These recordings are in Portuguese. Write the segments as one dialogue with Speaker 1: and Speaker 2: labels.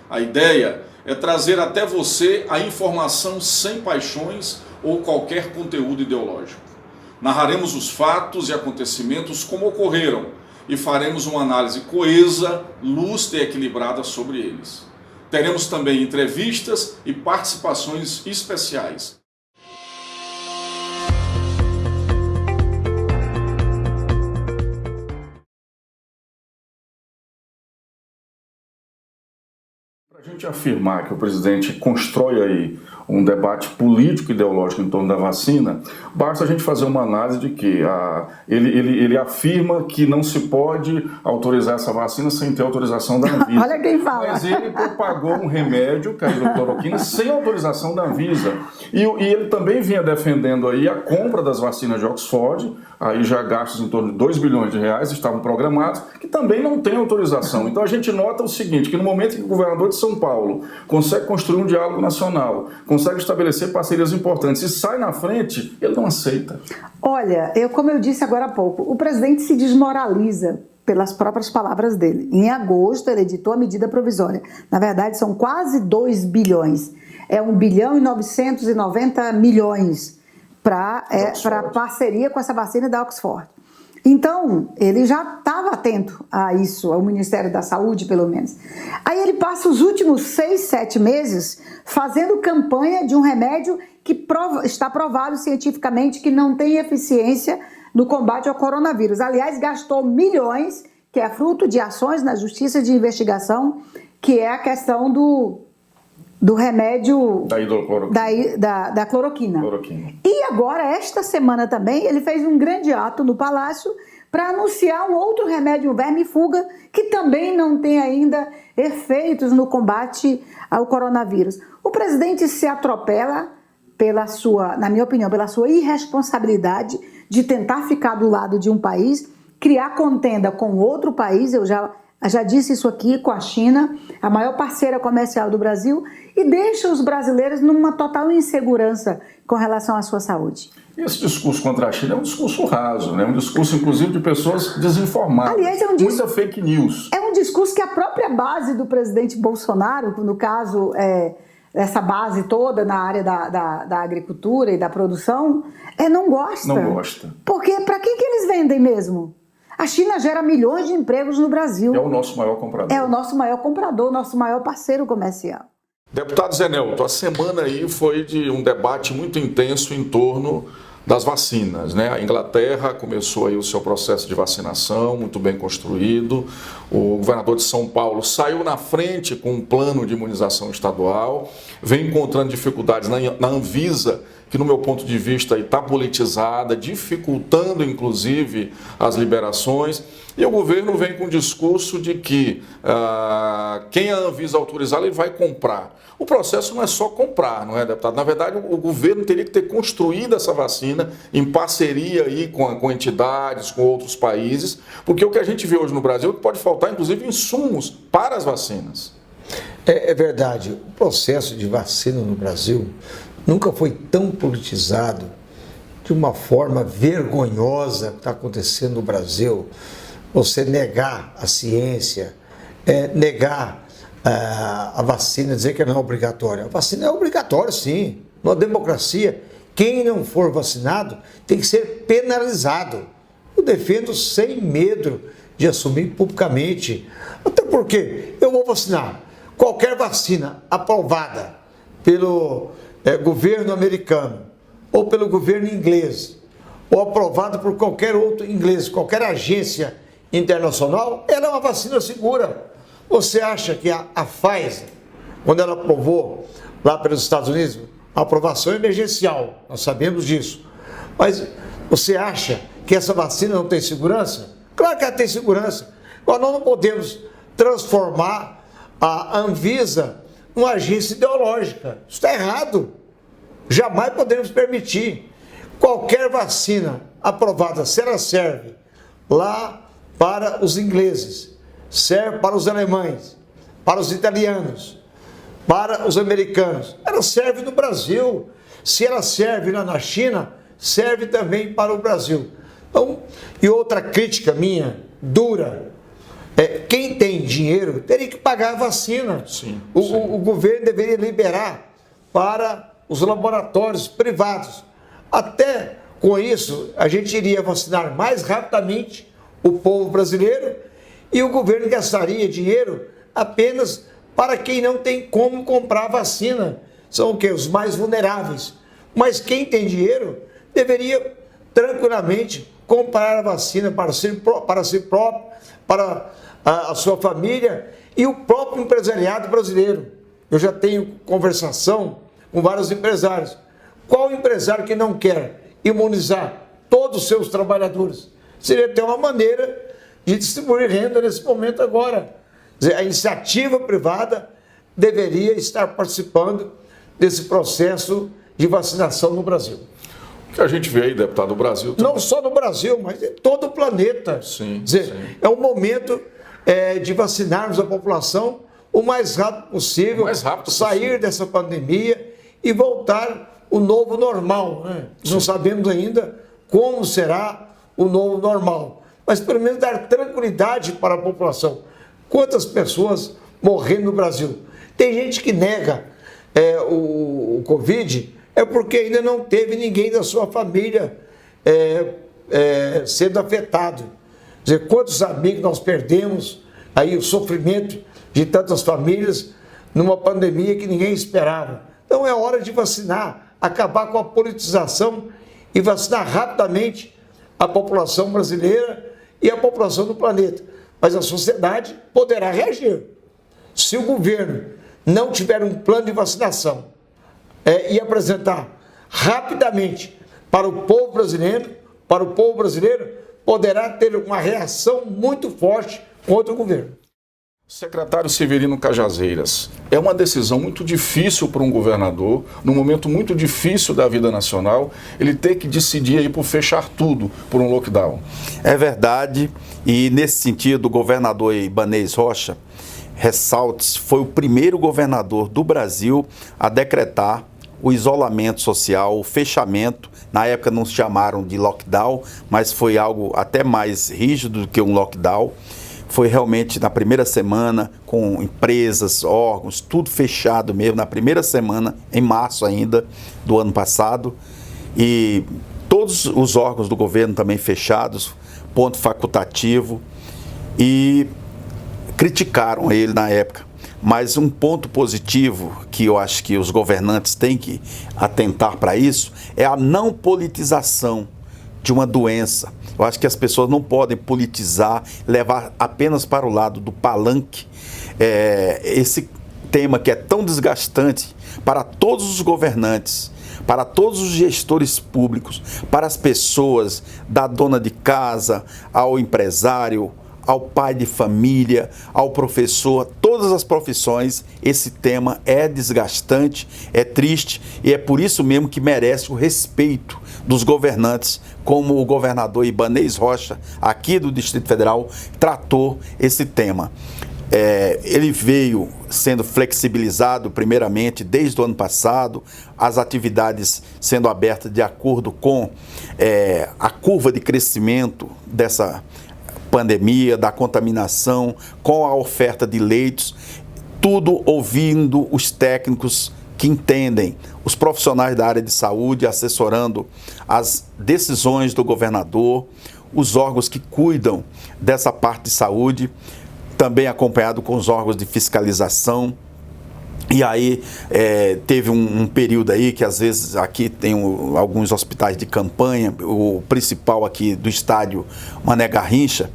Speaker 1: A ideia é trazer até você a informação sem paixões ou qualquer conteúdo ideológico. Narraremos os fatos e acontecimentos como ocorreram e faremos uma análise coesa, lúcida e equilibrada sobre eles. Teremos também entrevistas e participações especiais. Para a gente afirmar que o presidente constrói aí um debate político e ideológico em torno da vacina, basta a gente fazer uma análise de que ele afirma que não se pode autorizar essa vacina sem ter autorização da Anvisa.
Speaker 2: Olha quem fala.
Speaker 1: Mas ele propagou um remédio, que é a hidrocloroquina, sem autorização da Anvisa. E ele também vinha defendendo aí a compra das vacinas de Oxford, aí já gastos em torno de 2 bilhões de reais, estavam programados, que também não tem autorização. Então a gente nota o seguinte, que no momento em que o governador de São Paulo consegue construir um diálogo nacional, consegue estabelecer parcerias importantes e sai na frente, ele não aceita.
Speaker 2: Olha, como eu disse agora há pouco, o presidente se desmoraliza pelas próprias palavras dele. Em agosto, ele editou a medida provisória. Na verdade, são quase 2 bilhões. É 1 bilhão e 990 milhões para parceria com essa vacina da Oxford. Então, ele já estava atento a isso, ao Ministério da Saúde, pelo menos. Aí ele passa os últimos 6, 7 meses fazendo campanha de um remédio que está provado cientificamente que não tem eficiência no combate ao coronavírus. Aliás, gastou milhões, que é fruto de ações na Justiça de Investigação, que é a questão do remédio da cloroquina. E agora, esta semana também, ele fez um grande ato no Palácio para anunciar um outro remédio, um verme-fuga, que também não tem ainda efeitos no combate ao coronavírus. O presidente se atropela na minha opinião, pela sua irresponsabilidade de tentar ficar do lado de um país, criar contenda com outro país, eu já disse isso aqui, com a China, a maior parceira comercial do Brasil, e deixa os brasileiros numa total insegurança com relação à sua saúde.
Speaker 1: Esse discurso contra a China é um discurso raso, né? Um discurso, inclusive, de pessoas desinformadas.
Speaker 2: Aliás,
Speaker 1: muita fake news.
Speaker 2: É um discurso que a própria base do presidente Bolsonaro, no caso, essa base toda na área da agricultura e da produção, não gosta.
Speaker 1: Não gosta.
Speaker 2: Porque para quem que eles vendem mesmo? A China gera milhões de empregos no Brasil.
Speaker 1: É o nosso maior comprador.
Speaker 2: É o nosso maior comprador, nosso maior parceiro comercial.
Speaker 1: Deputado Zé Nelto, a semana aí foi de um debate muito intenso em torno das vacinas, né? A Inglaterra começou aí o seu processo de vacinação, muito bem construído. O governador de São Paulo saiu na frente com um plano de imunização estadual, vem encontrando dificuldades na Anvisa, que no meu ponto de vista está politizada, dificultando inclusive as liberações, e o governo vem com o discurso de que quem a Anvisa autorizar, ele vai comprar. O processo não é só comprar, não é, deputado? Na verdade, o governo teria que ter construído essa vacina em parceria aí com entidades, com outros países, porque o que a gente vê hoje no Brasil é que pode faltar, inclusive, insumos para as vacinas.
Speaker 3: É verdade, o processo de vacina no Brasil nunca foi tão politizado, de uma forma vergonhosa que está acontecendo no Brasil. Você negar a ciência, negar a vacina, dizer que não é obrigatória. A vacina é obrigatória, sim. Numa democracia, quem não for vacinado tem que ser penalizado. Eu defendo sem medo de assumir publicamente. Até porque eu vou vacinar. Qualquer vacina aprovada pelo governo americano ou pelo governo inglês, ou aprovada por qualquer outro inglês, qualquer agência internacional, ela é uma vacina segura. Você acha que a Pfizer, quando ela aprovou lá pelos Estados Unidos, a aprovação emergencial, nós sabemos disso, mas você acha que essa vacina não tem segurança? Claro que ela tem segurança. Agora, nós não podemos transformar a Anvisa numa agência ideológica. Isso está errado. Jamais podemos permitir. Qualquer vacina aprovada, se ela serve lá para os ingleses, serve para os alemães, para os italianos, para os americanos, ela serve no Brasil. Se ela serve lá na China, serve também para o Brasil. Então, e outra crítica minha, dura, quem tem dinheiro teria que pagar a vacina.
Speaker 1: Sim,
Speaker 3: O governo deveria liberar para os laboratórios privados. Até com isso, a gente iria vacinar mais rapidamente o povo brasileiro e o governo gastaria dinheiro apenas para quem não tem como comprar vacina. São o quê? Os mais vulneráveis. Mas quem tem dinheiro deveria tranquilamente comprar a vacina para si próprio, para a sua família e o próprio empresariado brasileiro. Eu já tenho conversação com vários empresários. Qual empresário que não quer imunizar todos os seus trabalhadores? Seria até uma maneira de distribuir renda nesse momento agora. Quer dizer, a iniciativa privada deveria estar participando desse processo de vacinação no Brasil.
Speaker 1: O que a gente vê aí, deputado, do Brasil também.
Speaker 3: Não só no Brasil, mas em todo o planeta.
Speaker 1: Sim,
Speaker 3: Quer dizer,
Speaker 1: sim.
Speaker 3: é o momento de vacinarmos a população o mais rápido possível, sair dessa pandemia e voltar o novo normal. Né? Não sabemos ainda como será o novo normal, mas pelo menos dar tranquilidade para a população. Quantas pessoas morrendo no Brasil? Tem gente que nega o Covid, é porque ainda não teve ninguém da sua família sendo afetado. Quer dizer, quantos amigos nós perdemos, aí o sofrimento de tantas famílias numa pandemia que ninguém esperava. Então é hora de vacinar, acabar com a politização e vacinar rapidamente a população brasileira e a população do planeta. Mas a sociedade poderá reagir. Se o governo não tiver um plano de vacinação e apresentar rapidamente para o povo brasileiro, poderá ter uma reação muito forte contra o governo.
Speaker 1: Secretário Severino Cajazeiras, é uma decisão muito difícil para um governador, num momento muito difícil da vida nacional, ele ter que decidir aí por fechar tudo por um lockdown.
Speaker 4: É verdade, e nesse sentido o governador Ibanez Rocha Ressaltes foi o primeiro governador do Brasil a decretar o isolamento social, o fechamento. Na época não se chamaram de lockdown, mas foi algo até mais rígido do que um lockdown. Foi realmente na primeira semana, com empresas, órgãos, tudo fechado mesmo, na primeira semana, em março ainda do ano passado. E todos os órgãos do governo também fechados, ponto facultativo, e criticaram ele na época. Mas um ponto positivo que eu acho que os governantes têm que atentar para isso é a não politização de uma doença. Eu acho que as pessoas não podem politizar, levar apenas para o lado do palanque esse tema que é tão desgastante para todos os governantes, para todos os gestores públicos, para as pessoas, da dona de casa, ao empresário, ao pai de família, ao professor, todas as profissões. Esse tema é desgastante, é triste e é por isso mesmo que merece o respeito dos governantes, como o governador Ibanez Rocha, aqui do Distrito Federal, tratou esse tema. Ele veio sendo flexibilizado primeiramente desde o ano passado, as atividades sendo abertas de acordo com a curva de crescimento dessa pandemia, da contaminação, com a oferta de leitos, tudo ouvindo os técnicos que entendem, os profissionais da área de saúde, assessorando as decisões do governador, os órgãos que cuidam dessa parte de saúde, também acompanhado com os órgãos de fiscalização. E aí teve um período aí que às vezes aqui tem alguns hospitais de campanha, o principal aqui do estádio Mané Garrincha,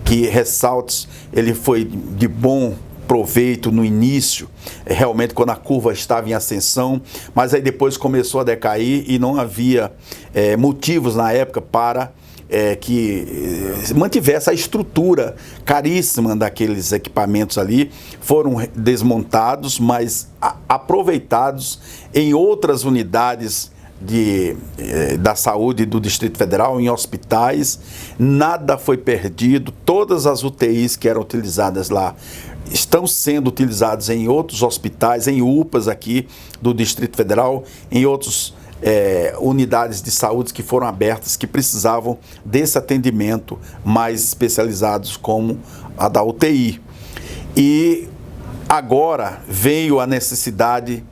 Speaker 4: que Ressaltes, ele foi de bom proveito no início, realmente quando a curva estava em ascensão, mas aí depois começou a decair e não havia motivos na época para que mantivesse a estrutura caríssima daqueles equipamentos ali. Foram desmontados, mas aproveitados em outras unidades da saúde do Distrito Federal, em hospitais. Nada foi perdido, todas as UTIs que eram utilizadas lá estão sendo utilizadas em outros hospitais, em UPAs aqui do Distrito Federal, em outros unidades de saúde que foram abertas, que precisavam desse atendimento mais especializados, como a da UTI. E agora veio a necessidade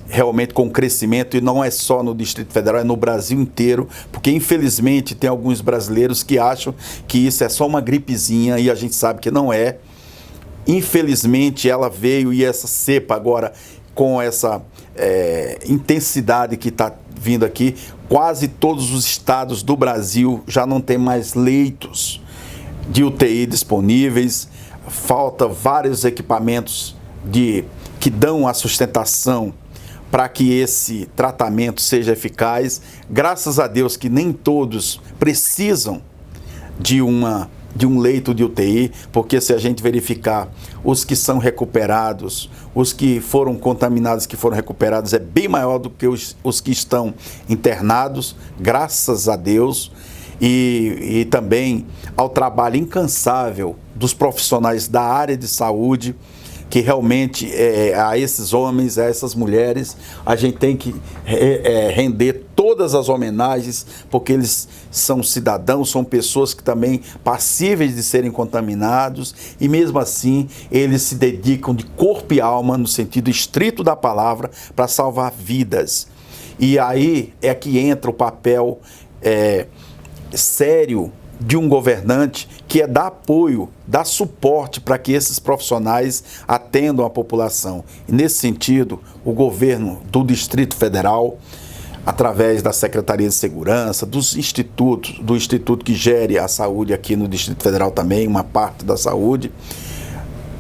Speaker 4: realmente com crescimento, e não é só no Distrito Federal, é no Brasil inteiro, porque infelizmente tem alguns brasileiros que acham que isso é só uma gripezinha, e a gente sabe que não é. Infelizmente ela veio, e essa cepa agora, com essa intensidade que está vindo aqui, quase todos os estados do Brasil já não tem mais leitos de UTI disponíveis, falta vários equipamentos que dão a sustentação para que esse tratamento seja eficaz. Graças a Deus que nem todos precisam de um leito de UTI, porque se a gente verificar os que são recuperados, os que foram contaminados, que foram recuperados, é bem maior do que os que estão internados, graças a Deus, e também ao trabalho incansável dos profissionais da área de saúde, que realmente a esses homens, a essas mulheres, a gente tem que render todas as homenagens, porque eles são cidadãos, são pessoas que também passíveis de serem contaminados, e mesmo assim eles se dedicam de corpo e alma, no sentido estrito da palavra, para salvar vidas. E aí é que entra o papel sério de um governante, que é dar apoio, dar suporte para que esses profissionais atendam a população. E nesse sentido, o governo do Distrito Federal, através da Secretaria de Segurança, dos institutos, do instituto que gere a saúde aqui no Distrito Federal também, uma parte da saúde,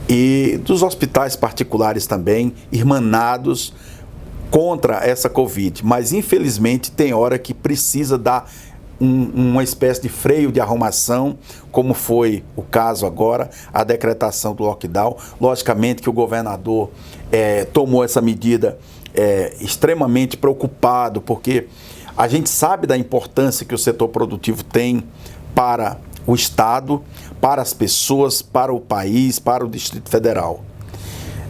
Speaker 4: e dos hospitais particulares também, irmanados contra essa Covid. Mas, infelizmente, tem hora que precisa dar uma espécie de freio de arrumação, como foi o caso agora, a decretação do lockdown. Logicamente que o governador tomou essa medida extremamente preocupado, porque a gente sabe da importância que o setor produtivo tem para o Estado, para as pessoas, para o país, para o Distrito Federal.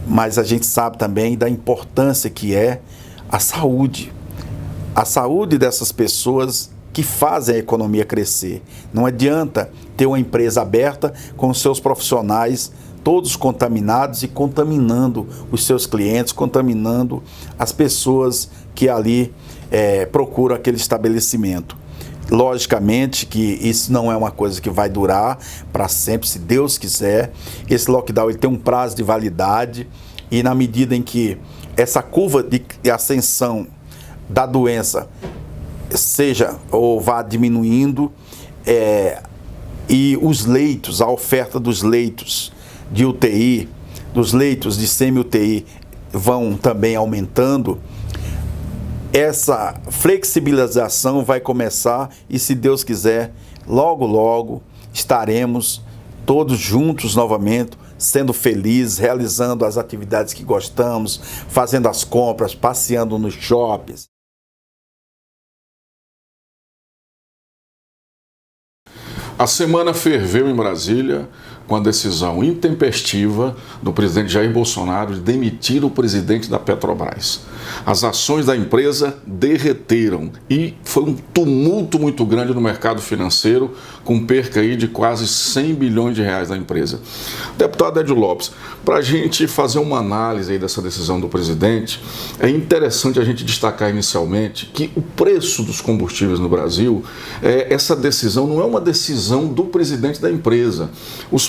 Speaker 4: Mas a gente sabe também da importância que é a saúde dessas pessoas que fazem a economia crescer. Não adianta ter uma empresa aberta com os seus profissionais todos contaminados e contaminando os seus clientes, contaminando as pessoas que ali procuram aquele estabelecimento. Logicamente que isso não é uma coisa que vai durar para sempre, se Deus quiser. Esse lockdown ele tem um prazo de validade, e na medida em que essa curva de ascensão da doença seja ou vá diminuindo, e os leitos, a oferta dos leitos de UTI, dos leitos de semi-UTI vão também aumentando, essa flexibilização vai começar, e se Deus quiser, logo, logo estaremos todos juntos novamente, sendo felizes, realizando as atividades que gostamos, fazendo as compras, passeando nos shoppings.
Speaker 1: A semana ferveu em Brasília com a decisão intempestiva do presidente Jair Bolsonaro de demitir o presidente da Petrobras. As ações da empresa derreteram e foi um tumulto muito grande no mercado financeiro, com perca aí de quase 100 bilhões de reais da empresa. Deputado Edio Lopes, para a gente fazer uma análise aí dessa decisão do presidente, é interessante a gente destacar inicialmente que o preço dos combustíveis no Brasil, essa decisão não é uma decisão do presidente da empresa.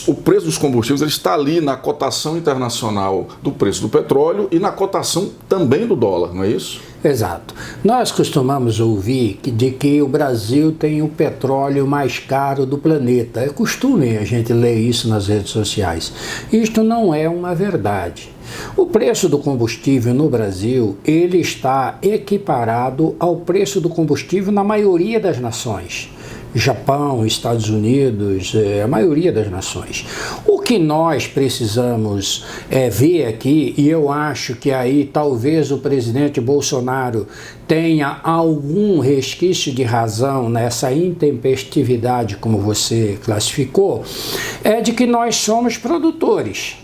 Speaker 1: O preço dos combustíveis ele está ali na cotação internacional do preço do petróleo e na cotação também do dólar, não é isso?
Speaker 5: Exato. Nós costumamos ouvir de que o Brasil tem o petróleo mais caro do planeta. É costume a gente ler isso nas redes sociais. Isto não é uma verdade. O preço do combustível no Brasil, ele está equiparado ao preço do combustível na maioria das nações. Japão, Estados Unidos, a maioria das nações. O que nós precisamos ver aqui, e eu acho que aí talvez o presidente Bolsonaro tenha algum resquício de razão nessa intempestividade, como você classificou, é de que nós somos produtores.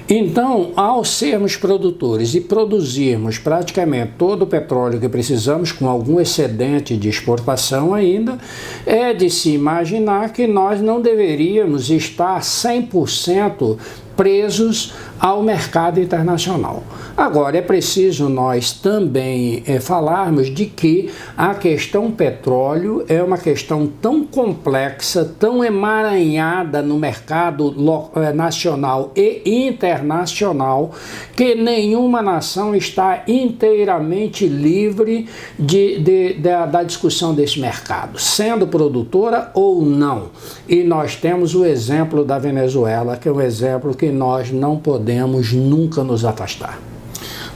Speaker 5: Então, ao sermos produtores e produzirmos praticamente todo o petróleo que precisamos, com algum excedente de exportação ainda, é de se imaginar que nós não deveríamos estar 100% presos ao mercado internacional. Agora, é preciso nós também falarmos de que a questão petróleo é uma questão tão complexa, tão emaranhada no mercado nacional e internacional, que nenhuma nação está inteiramente livre da discussão desse mercado, sendo produtora ou não. E nós temos o exemplo da Venezuela, que é um exemplo que nós não podemos nunca nos afastar.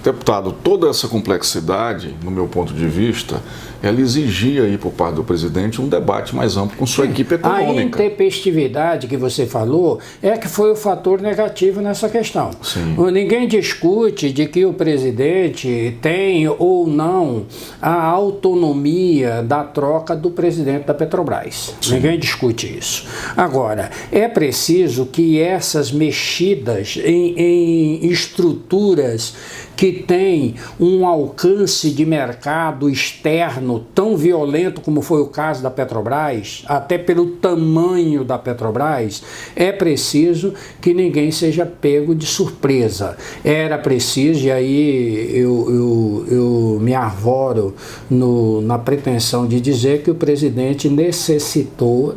Speaker 1: Deputado, toda essa complexidade, no meu ponto de vista, ela exigia aí por parte do presidente um debate mais amplo com sua equipe econômica.
Speaker 5: A intempestividade que você falou é que foi o fator negativo nessa questão.
Speaker 1: Sim.
Speaker 5: Ninguém discute de que o presidente tem ou não a autonomia da troca do presidente da Petrobras. Sim. Ninguém discute isso. Agora, é preciso que essas mexidas em estruturas que têm um alcance de mercado externo tão violento como foi o caso da Petrobras, até pelo tamanho da Petrobras, é preciso que ninguém seja pego de surpresa. Era preciso, e aí eu me arvoro na pretensão de dizer que o presidente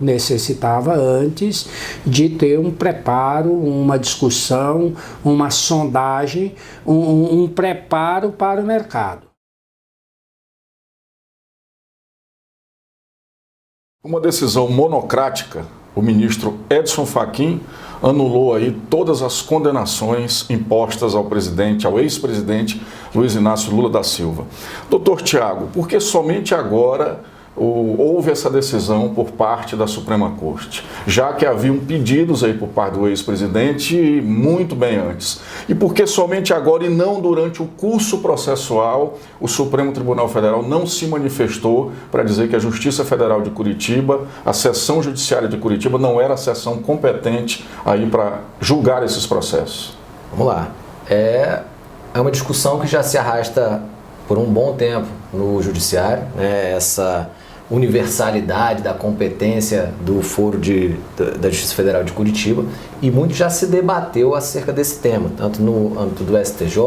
Speaker 5: necessitava antes de ter um preparo, uma discussão, uma sondagem, um preparo para o mercado.
Speaker 1: Uma decisão monocrática, o ministro Edson Fachin anulou aí todas as condenações impostas ao presidente, ao ex-presidente Luiz Inácio Lula da Silva. Doutor Tiago, por que somente agora houve essa decisão por parte da Suprema Corte, já que haviam pedidos aí por parte do ex-presidente muito bem antes? E por que somente agora e não durante o curso processual o Supremo Tribunal Federal não se manifestou para dizer que a Justiça Federal de Curitiba, a seção judiciária de Curitiba, não era a seção competente aí para julgar esses processos?
Speaker 6: Vamos lá. É uma discussão que já se arrasta por um bom tempo no judiciário, né? Essa universalidade da competência do foro da Justiça Federal de Curitiba, e muito já se debateu acerca desse tema, tanto no âmbito do STJ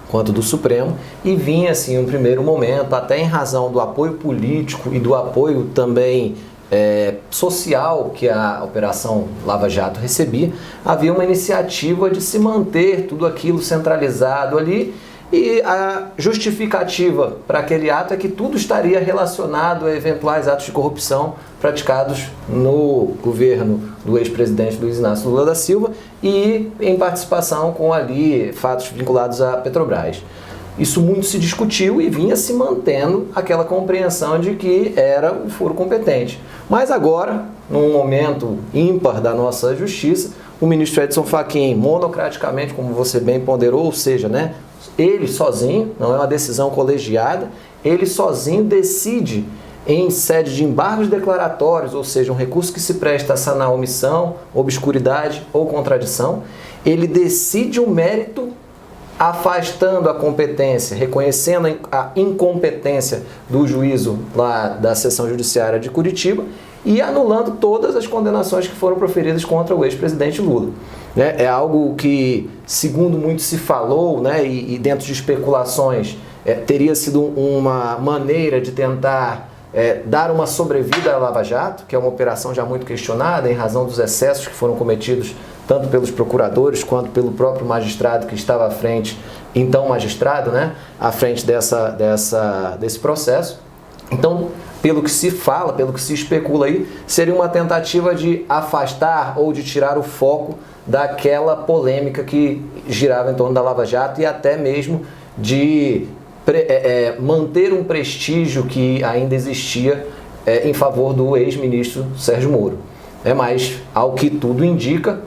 Speaker 6: quanto do Supremo, e vinha assim um primeiro momento, até em razão do apoio político e do apoio também social que a Operação Lava Jato recebia, havia uma iniciativa de se manter tudo aquilo centralizado ali. E a justificativa para aquele ato é que tudo estaria relacionado a eventuais atos de corrupção praticados no governo do ex-presidente Luiz Inácio Lula da Silva e em participação com ali fatos vinculados à Petrobras. Isso muito se discutiu e vinha se mantendo aquela compreensão de que era o foro competente. Mas agora, num momento ímpar da nossa justiça, o ministro Edson Fachin, monocraticamente, como você bem ponderou, ou seja, né, ele sozinho, não é uma decisão colegiada, ele sozinho decide em sede de embargos declaratórios, ou seja, um recurso que se presta a sanar omissão, obscuridade ou contradição, ele decide o mérito afastando a competência, reconhecendo a incompetência do juízo lá da seção judiciária de Curitiba e anulando todas as condenações que foram proferidas contra o ex-presidente Lula. É algo que, segundo muito se falou, né, e dentro de especulações, teria sido uma maneira de tentar dar uma sobrevida à Lava Jato, que é uma operação já muito questionada em razão dos excessos que foram cometidos tanto pelos procuradores quanto pelo próprio magistrado que estava à frente, então magistrado, né, à frente desse processo. Então, pelo que se fala, pelo que se especula aí, seria uma tentativa de afastar ou de tirar o foco daquela polêmica que girava em torno da Lava Jato e até mesmo de manter um prestígio que ainda existia em favor do ex-ministro Sérgio Moro. Mas, ao que tudo indica,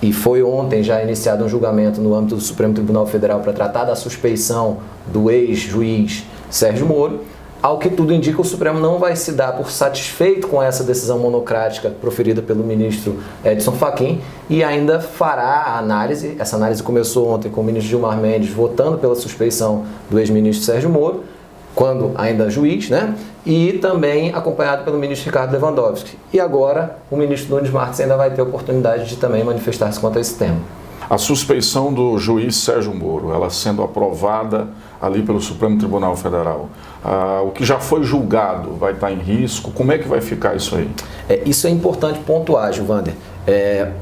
Speaker 6: e foi ontem já iniciado um julgamento no âmbito do Supremo Tribunal Federal para tratar da suspeição do ex-juiz Sérgio Moro, ao que tudo indica, o Supremo não vai se dar por satisfeito com essa decisão monocrática proferida pelo ministro Edson Fachin e ainda fará a análise. Essa análise começou ontem com o ministro Gilmar Mendes votando pela suspeição do ex-ministro Sérgio Moro, quando ainda juiz, né? E também acompanhado pelo ministro Ricardo Lewandowski. E agora o ministro Nunes Marques ainda vai ter oportunidade de também manifestar-se quanto a esse tema.
Speaker 1: A suspeição do juiz Sérgio Moro, ela sendo aprovada ali pelo Supremo Tribunal Federal, o que já foi julgado vai estar em risco? Como é que vai ficar isso aí?
Speaker 6: Isso é importante pontuar, Gilvander.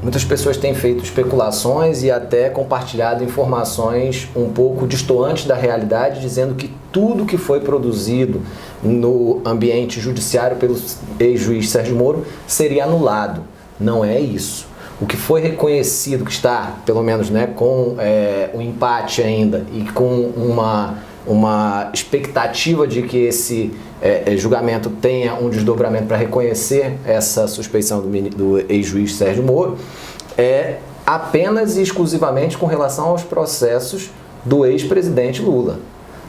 Speaker 6: Muitas pessoas têm feito especulações e até compartilhado informações um pouco distantes da realidade, dizendo que tudo que foi produzido no ambiente judiciário pelo ex-juiz Sérgio Moro seria anulado. Não é isso. O que foi reconhecido, que está, pelo menos, com um empate ainda e com uma expectativa de que esse julgamento tenha um desdobramento para reconhecer essa suspeição do ex-juiz Sérgio Moro, é apenas e exclusivamente com relação aos processos do ex-presidente Lula.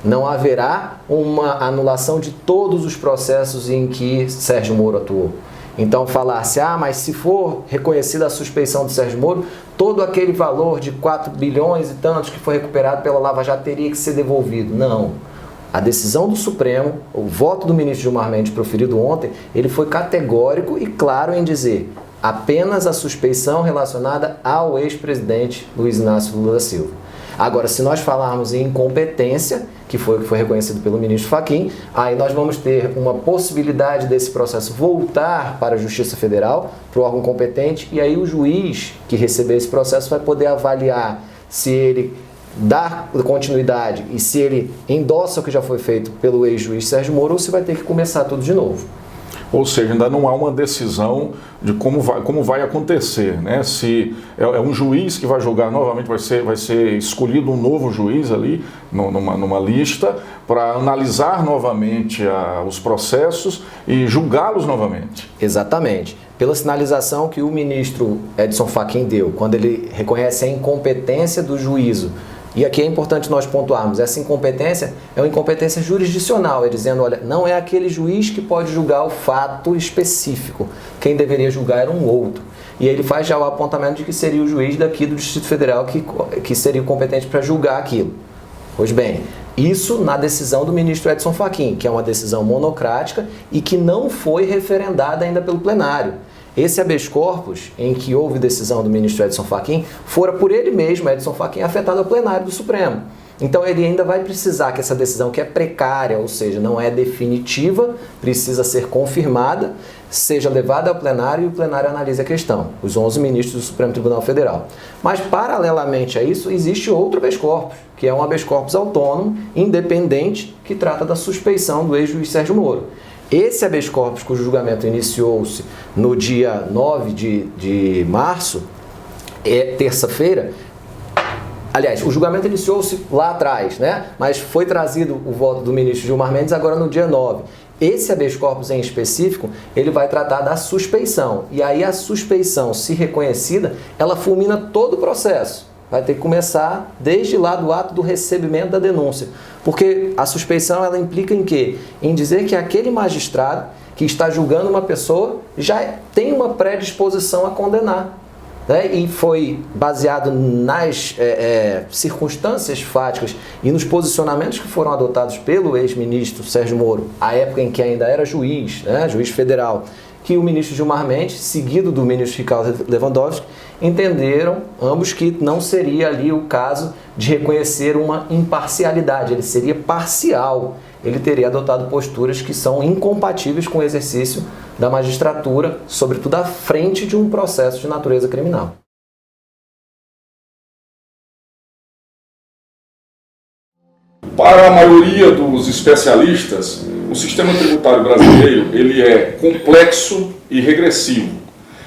Speaker 6: Não haverá uma anulação de todos os processos em que Sérgio Moro atuou. Então falar-se, mas se for reconhecida a suspeição do Sérgio Moro, todo aquele valor de 4 bilhões e tantos que foi recuperado pela Lava Jato teria que ser devolvido. Não. A decisão do Supremo, o voto do ministro Gilmar Mendes proferido ontem, ele foi categórico e claro em dizer apenas a suspeição relacionada ao ex-presidente Luiz Inácio Lula da Silva. Agora, se nós falarmos em incompetência, que foi o que foi reconhecido pelo ministro Fachin, aí nós vamos ter uma possibilidade desse processo voltar para a Justiça Federal, para o órgão competente, e aí o juiz que receber esse processo vai poder avaliar se ele dá continuidade e se ele endossa o que já foi feito pelo ex-juiz Sérgio Moro ou se vai ter que começar tudo de novo.
Speaker 1: Ou seja, ainda não há uma decisão de como vai acontecer, né? Se é um juiz que vai julgar novamente, vai ser escolhido um novo juiz ali numa lista para analisar novamente os processos e julgá-los novamente.
Speaker 6: Exatamente. Pela sinalização que o ministro Edson Fachin deu, quando ele reconhece a incompetência do juízo. E aqui é importante nós pontuarmos, essa incompetência é uma incompetência jurisdicional, dizendo, olha, não é aquele juiz que pode julgar o fato específico, quem deveria julgar era um outro. E ele faz já o apontamento de que seria o juiz daqui do Distrito Federal que seria o competente para julgar aquilo. Pois bem, isso na decisão do ministro Edson Fachin, que é uma decisão monocrática e que não foi referendada ainda pelo plenário. Esse habeas corpus, em que houve decisão do ministro Edson Fachin, fora por ele mesmo, Edson Fachin, afetado ao plenário do Supremo. Então ele ainda vai precisar que essa decisão, que é precária, ou seja, não é definitiva, precisa ser confirmada, seja levada ao plenário e o plenário analise a questão, os 11 ministros do Supremo Tribunal Federal. Mas, paralelamente a isso, existe outro habeas corpus, que é um habeas corpus autônomo, independente, que trata da suspeição do ex-juiz Sérgio Moro. Esse habeas corpus, cujo julgamento iniciou-se no dia 9 de março, terça-feira. Aliás, o julgamento iniciou-se lá atrás, mas foi trazido o voto do ministro Gilmar Mendes agora no dia 9. Esse habeas corpus em específico, ele vai tratar da suspeição. E aí a suspeição, se reconhecida, ela fulmina todo o processo. Vai ter que começar desde lá do ato do recebimento da denúncia. Porque a suspeição, ela implica em quê? Em dizer que aquele magistrado que está julgando uma pessoa já tem uma predisposição a condenar. E foi baseado nas circunstâncias fáticas e nos posicionamentos que foram adotados pelo ex-ministro Sérgio Moro, à época em que ainda era juiz, juiz federal, que o ministro Gilmar Mendes, seguido do ministro Ricardo Lewandowski, entenderam ambos que não seria ali o caso de reconhecer uma imparcialidade, ele seria parcial, ele teria adotado posturas que são incompatíveis com o exercício da magistratura, sobretudo à frente de um processo de natureza criminal.
Speaker 1: Para a maioria dos especialistas, o sistema tributário brasileiro ele é complexo e regressivo.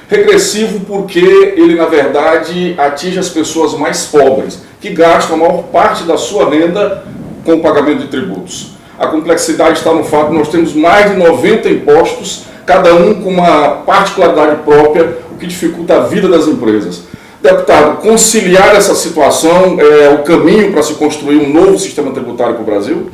Speaker 1: Regressivo porque ele, na verdade, atinge as pessoas mais pobres, que gastam a maior parte da sua renda com o pagamento de tributos. A complexidade está no fato de nós temos mais de 90 impostos, cada um com uma particularidade própria, o que dificulta a vida das empresas. Deputado, conciliar essa situação é o caminho para se construir um novo sistema tributário para o Brasil?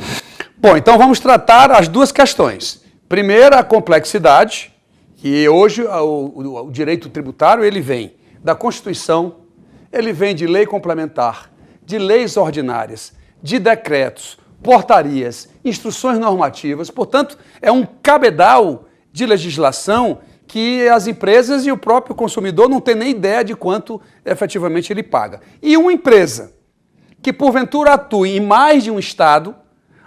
Speaker 7: Bom, então vamos tratar as duas questões. Primeiro, a complexidade, que hoje o direito tributário ele vem da Constituição, ele vem de lei complementar, de leis ordinárias, de decretos, portarias, instruções normativas. Portanto, é um cabedal de legislação que as empresas e o próprio consumidor não tem nem ideia de quanto efetivamente ele paga. E uma empresa que porventura atue em mais de um estado,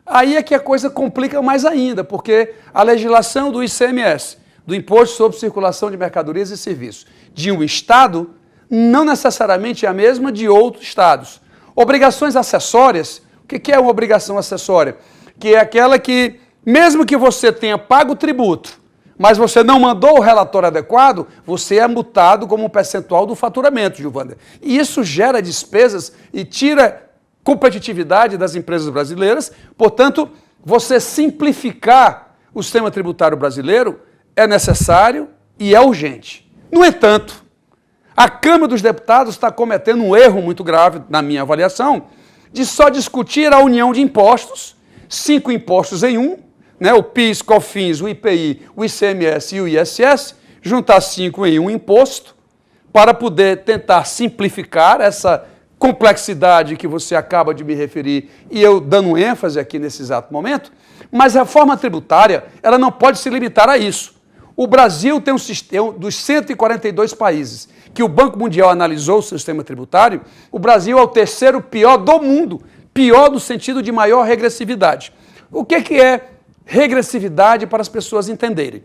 Speaker 7: aí é que a coisa complica mais ainda, porque a legislação do ICMS, do Imposto sobre Circulação de Mercadorias e Serviços, de um estado, não necessariamente é a mesma de outros estados. Obrigações acessórias, o que é uma obrigação acessória? Que é aquela que, mesmo que você tenha pago o tributo, mas você não mandou o relatório adequado, você é multado como um percentual do faturamento, Gilvander. E isso gera despesas e tira competitividade das empresas brasileiras. Portanto, você simplificar o sistema tributário brasileiro é necessário e é urgente. No entanto, a Câmara dos Deputados está cometendo um erro muito grave, na minha avaliação, de só discutir a união de impostos, 5 impostos em um, né, o PIS, COFINS, o IPI, o ICMS e o ISS, juntar 5 em um imposto, para poder tentar simplificar essa complexidade que você acaba de me referir e eu dando ênfase aqui nesse exato momento, mas a reforma tributária ela não pode se limitar a isso. O Brasil tem um sistema, dos 142 países que o Banco Mundial analisou o sistema tributário, o Brasil é o 3º pior do mundo, pior no sentido de maior regressividade. O que é regressividade para as pessoas entenderem?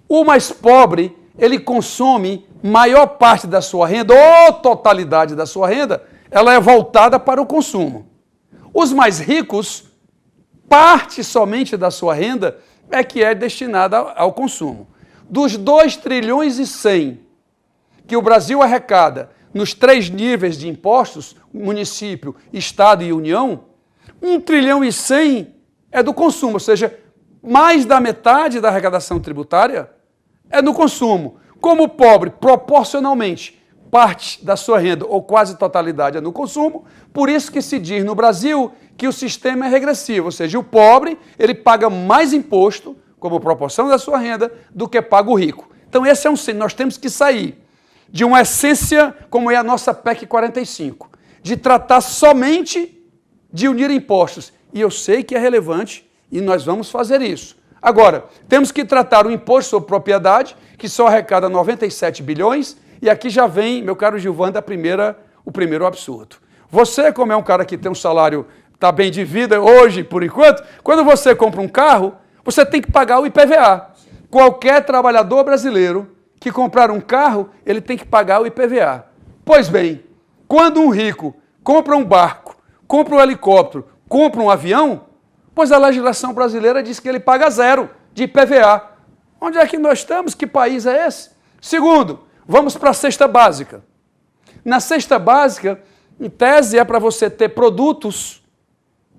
Speaker 7: O mais pobre, ele consome maior parte da sua renda, ou totalidade da sua renda, ela é voltada para o consumo. Os mais ricos, parte somente da sua renda é que é destinada ao consumo. Dos 2 trilhões e 100 que o Brasil arrecada nos 3 níveis de impostos, município, estado e união, 1 trilhão e 100 é do consumo, ou seja, mais da metade da arrecadação tributária é no consumo. Como o pobre, proporcionalmente, parte da sua renda, ou quase totalidade, é no consumo, por isso que se diz no Brasil que o sistema é regressivo, ou seja, o pobre ele paga mais imposto, como proporção da sua renda, do que paga o rico. Então esse é um sinal, nós temos que sair de uma essência, como é a nossa PEC 45, de tratar somente de unir impostos. E eu sei que é relevante, e nós vamos fazer isso. Agora, temos que tratar o imposto sobre propriedade, que só arrecada 97 bilhões, e aqui já vem, meu caro Gilvander, o primeiro absurdo. Você, como é um cara que tem um salário, está bem de vida hoje, por enquanto, quando você compra um carro, você tem que pagar o IPVA. Qualquer trabalhador brasileiro que comprar um carro, ele tem que pagar o IPVA. Pois bem, quando um rico compra um barco, compra um helicóptero, compra um avião, pois a legislação brasileira diz que ele paga 0 de IPVA. Onde é que nós estamos? Que país é esse? Segundo, vamos para a cesta básica. Na cesta básica, em tese, é para você ter produtos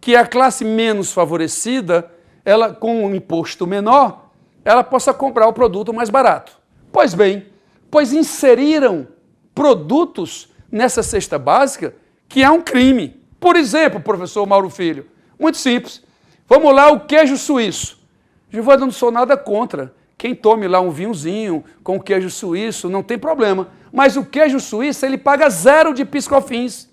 Speaker 7: que a classe menos favorecida, ela com um imposto menor, ela possa comprar o produto mais barato. Pois bem, pois inseriram produtos nessa cesta básica que é um crime. Por exemplo, professor Mauro Filho, muito simples. Vamos lá, o queijo suíço. Gilvander, não sou nada contra. Quem tome lá um vinhozinho com queijo suíço, não tem problema. Mas o queijo suíço, ele paga 0 de PIS/COFINS.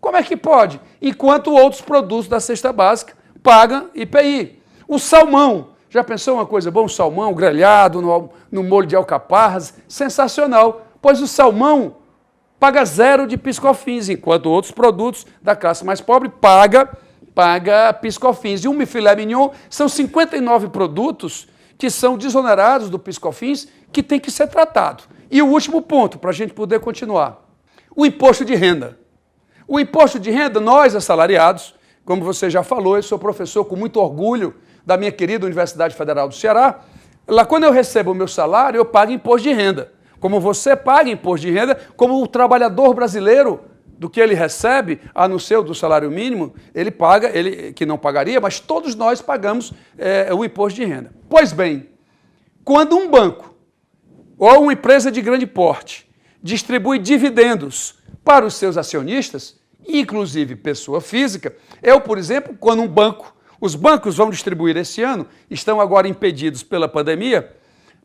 Speaker 7: Como é que pode? Enquanto outros produtos da cesta básica pagam IPI. O salmão. Já pensou uma coisa boa? Um salmão grelhado no molho de alcaparras? Sensacional. Pois o salmão paga 0 de PIS/COFINS, enquanto outros produtos da classe mais pobre paga PIS/COFINS. E um filé mignon são 59 produtos que são desonerados do PIS/COFINS que tem que ser tratado. E o último ponto, para a gente poder continuar, o imposto de renda. O imposto de renda, nós assalariados, como você já falou, eu sou professor com muito orgulho da minha querida Universidade Federal do Ceará, lá quando eu recebo o meu salário, eu pago imposto de renda. Como você paga imposto de renda, como o trabalhador brasileiro, do que ele recebe, a não ser do salário mínimo, ele paga, ele que não pagaria, mas todos nós pagamos o imposto de renda. Pois bem, quando um banco ou uma empresa de grande porte distribui dividendos para os seus acionistas, inclusive pessoa física, por exemplo, quando os bancos vão distribuir esse ano, estão agora impedidos pela pandemia,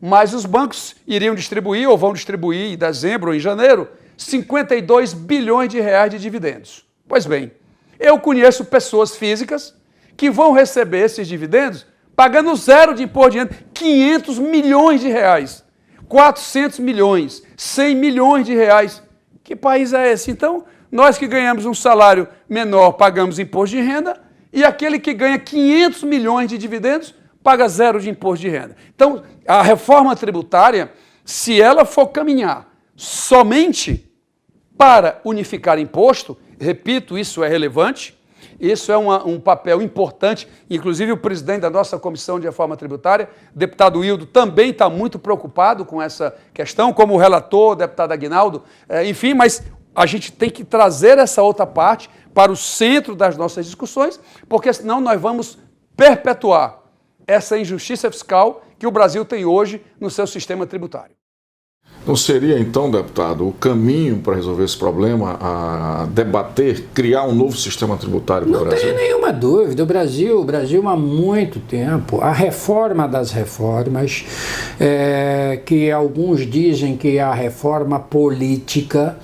Speaker 7: mas os bancos iriam distribuir ou vão distribuir em dezembro ou em janeiro 52 bilhões de reais de dividendos. Pois bem, eu conheço pessoas físicas que vão receber esses dividendos pagando 0 de imposto de renda, 500 milhões de reais. 400 milhões, 100 milhões de reais. Que país é esse? Então, nós que ganhamos um salário menor pagamos imposto de renda e aquele que ganha 500 milhões de dividendos paga zero de imposto de renda. Então, a reforma tributária, se ela for caminhar somente para unificar imposto, repito, isso é relevante, isso é um papel importante, inclusive o presidente da nossa Comissão de Reforma Tributária, deputado Hildo, também está muito preocupado com essa questão, como o relator, o deputado Aguinaldo, enfim, mas a gente tem que trazer essa outra parte para o centro das nossas discussões, porque senão nós vamos perpetuar essa injustiça fiscal que o Brasil tem hoje no seu sistema tributário.
Speaker 1: Não seria, então, deputado, o caminho para resolver esse problema a debater, criar um novo sistema tributário para o Brasil?
Speaker 5: Não tem nenhuma dúvida. O Brasil há muito tempo, a reforma das reformas, que alguns dizem que é a reforma política,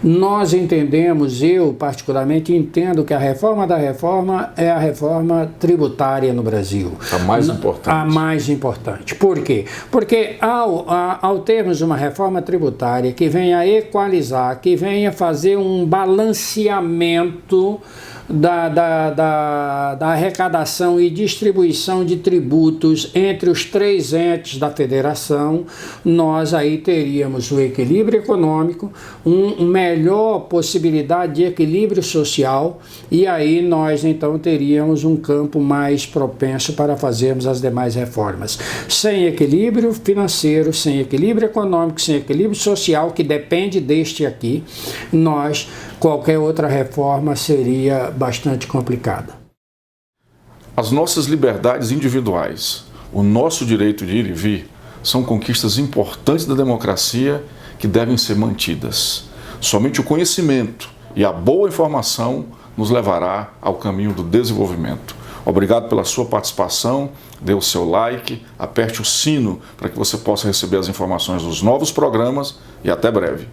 Speaker 5: nós entendemos, eu particularmente entendo que a reforma da reforma é a reforma tributária no Brasil.
Speaker 1: A mais importante.
Speaker 5: A mais importante. Por quê? Porque ao termos uma reforma tributária que venha equalizar, que venha fazer um balanceamento da arrecadação e distribuição de tributos entre os 3 entes da federação, nós aí teríamos o equilíbrio econômico, uma melhor possibilidade de equilíbrio social e aí nós então teríamos um campo mais propenso para fazermos as demais reformas. Sem equilíbrio financeiro, sem equilíbrio econômico, sem equilíbrio social, que depende deste aqui, qualquer outra reforma seria bastante complicada.
Speaker 1: As nossas liberdades individuais, o nosso direito de ir e vir, são conquistas importantes da democracia que devem ser mantidas. Somente o conhecimento e a boa informação nos levará ao caminho do desenvolvimento. Obrigado pela sua participação, dê o seu like, aperte o sino para que você possa receber as informações dos novos programas e até breve.